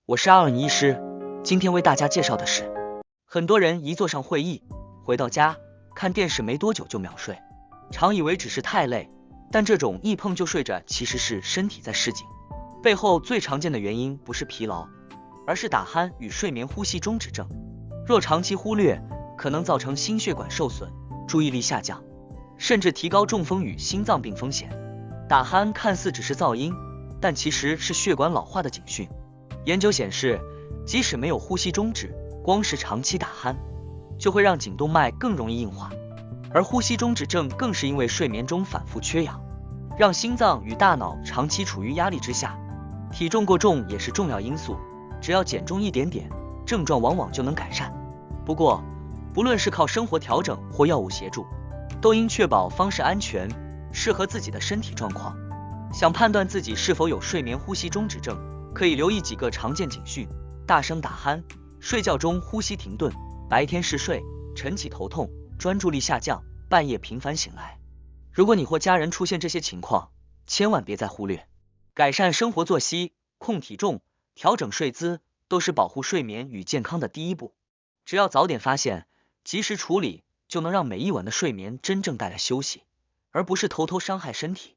我是阿尔尼医师，今天为大家介绍的是，很多人一坐上会议，回到家看电视没多久就秒睡，常以为只是太累，但这种一碰就睡着其实是身体在示警，背后最常见的原因不是疲劳，而是打鼾与睡眠呼吸中止症。若长期忽略，可能造成心血管受损、注意力下降，甚至提高中风与心脏病风险。打鼾看似只是噪音，但其实是血管老化的警讯。研究显示，即使没有呼吸中止，光是长期打鼾，就会让颈动脉更容易硬化。而呼吸中止症更是因为睡眠中反复缺氧，让心脏与大脑长期处于压力之下。体重过重也是重要因素，只要减重一点点，症状往往就能改善。不过，不论是靠生活调整或药物协助，都应确保方式安全，适合自己的身体状况。想判断自己是否有睡眠呼吸中止症，可以留意几个常见警讯：大声打鼾、睡觉中呼吸停顿、白天嗜睡、晨起头痛、专注力下降、半夜频繁醒来。如果你或家人出现这些情况，千万别再忽略。改善生活作息、控体重、调整睡姿，都是保护睡眠与健康的第一步。只要早点发现，及时处理，就能让每一晚的睡眠真正带来休息，而不是偷偷伤害身体。